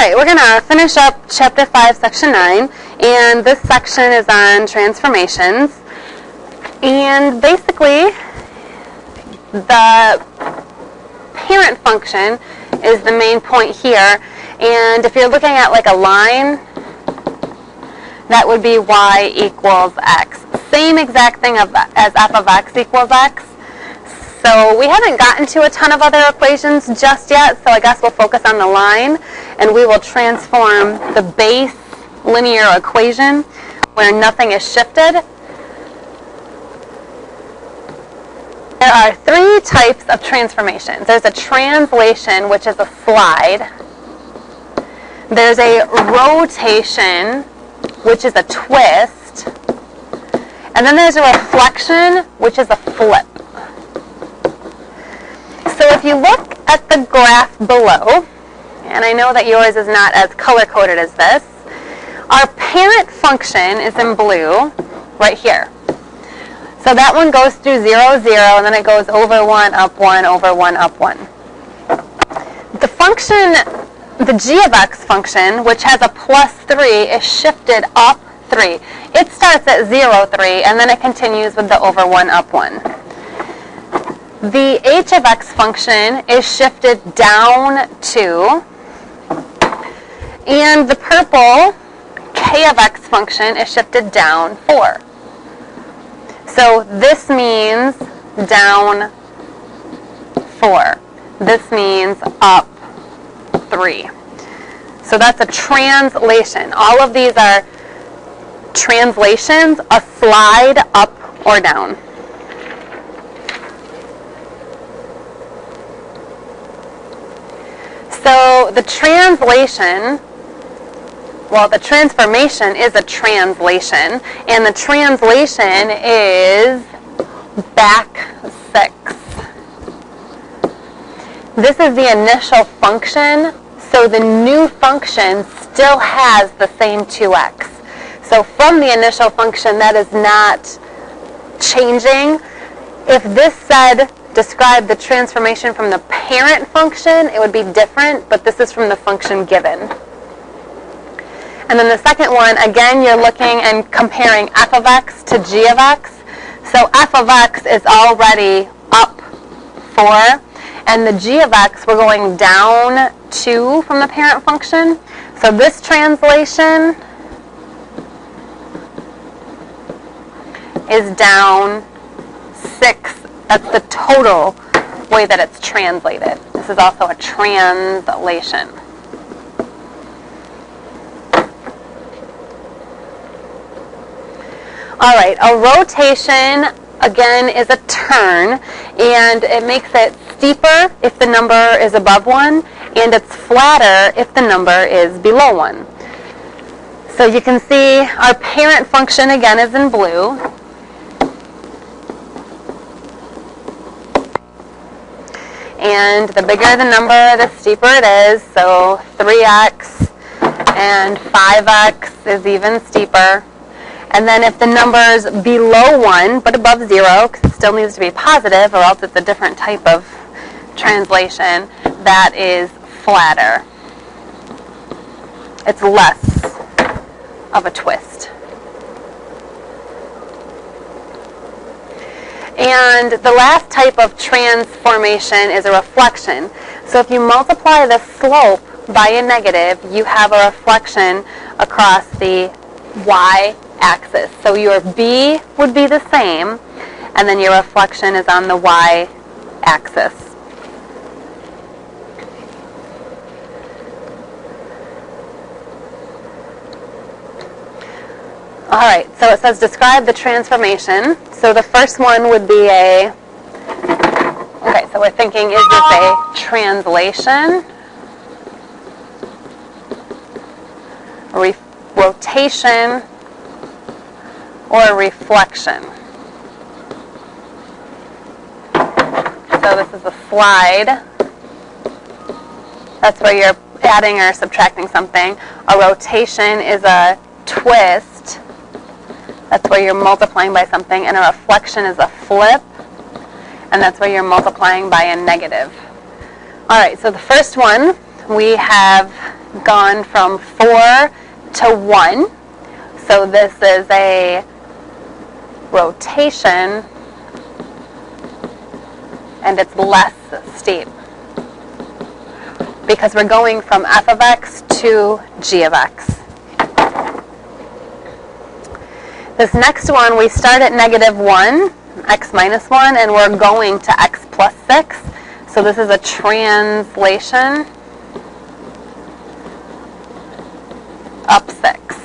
right, we're going to finish up Chapter 5, Section 9, and this section is on transformations. And basically, the parent function is the main point here. And if you're looking at like a line, that would be y equals x. Same exact thing as f of x equals x. So we haven't gotten to a ton of other equations just yet, so I guess we'll focus on the line, and we will transform the base linear equation where nothing is shifted. There are three types of transformations. There's a translation, which is a slide. There's a rotation, which is a twist. And then there's a reflection, which is a flip. So if you look at the graph below, and I know that yours is not as color-coded as this, our parent function is in blue right here. So that one goes through 0, 0, and then it goes over 1, up 1, over 1, up 1. The function, the g of x function, which has a plus 3, is shifted up 3. It starts at 0, 3, and then it continues with the over 1, up 1. The h of x function is shifted down 2. And the purple k of x function is shifted down 4. So this means down 4. This means up 3. So that's a translation. All of these are translations, a slide up or down. So the translation, well, the transformation is a translation, and the translation is back 6. This is the initial function, so the new function still has the same 2x. So from the initial function, that is not changing. If this said, describe the transformation from the parent function, it would be different, but this is from the function given. And then the second one, again, you're looking and comparing f of x to g of x. So f of x is already up 4, and the g of x, we're going down 2 from the parent function. So this translation is down 6. That's the total way that it's translated. This is also a translation. All right, a rotation, again, is a turn, and it makes it steeper if the number is above 1, and it's flatter if the number is below 1. So you can see our parent function, again, is in blue. And the bigger the number, the steeper it is. So 3x and 5x is even steeper. And then if the number is below 1 but above 0, because it still needs to be positive or else it's a different type of translation, that is flatter. It's less of a twist. And the last type of transformation is a reflection. So if you multiply the slope by a negative, you have a reflection across the y-axis. So your b would be the same, and then your reflection is on the y-axis. All right, so it says describe the transformation. So the first one would be okay, so we're thinking, is this a translation, rotation, or a reflection? So this is a slide. That's where you're adding or subtracting something. A rotation is a twist. That's where you're multiplying by something. And a reflection is a flip. And that's where you're multiplying by a negative. All right, so the first one, we have gone from 4 to 1. So this is a rotation, and it's less steep because we're going from f of x to g of x. This next one, we start at -1, x minus 1, and we're going to x plus 6. So this is a translation up 6.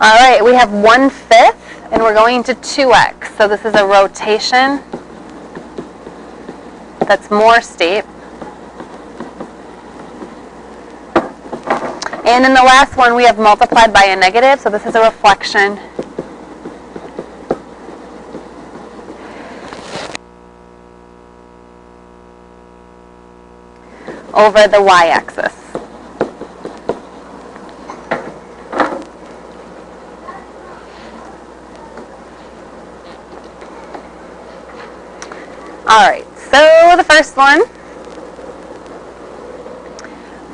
All right, we have 1/5, and we're going to 2x. So this is a rotation that's more steep. And in the last one, we have multiplied by a negative, so this is a reflection. Over the y-axis. All right, so the first one,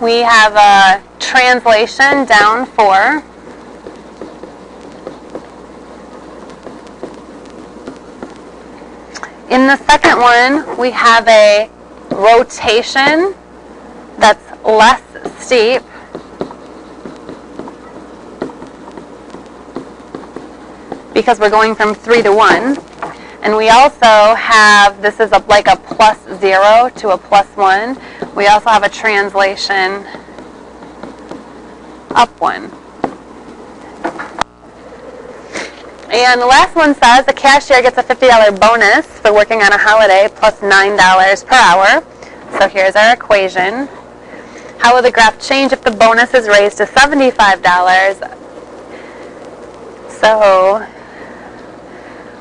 we have a translation down 4. In the second one, we have a rotation that's less steep. Because we're going from 3 to 1. And we also have, this is like a plus 0 to a plus 1. We also have a translation up 1. And the last one says the cashier gets a $50 bonus for working on a holiday plus $9 per hour. So here's our equation. How will the graph change if the bonus is raised to $75? So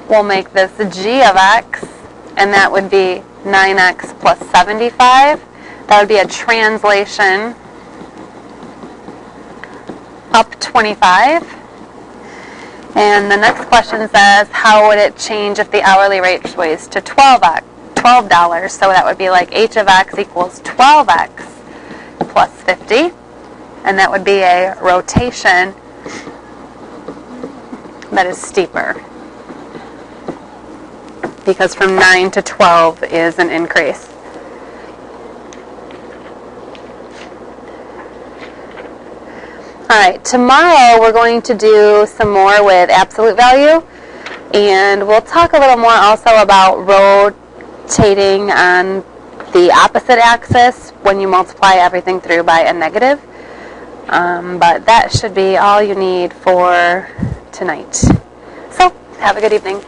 we'll make this g of x, and that would be 9x plus 75. That would be a translation up 25. And the next question says, how would it change if the hourly rate raised to $12? So that would be like h of x equals 12x plus 50. And that would be a rotation that is steeper, because from 9 to 12 is an increase. All right, tomorrow we're going to do some more with absolute value, and we'll talk a little more also about rotating on the opposite axis when you multiply everything through by a negative. But that should be all you need for tonight. So, have a good evening.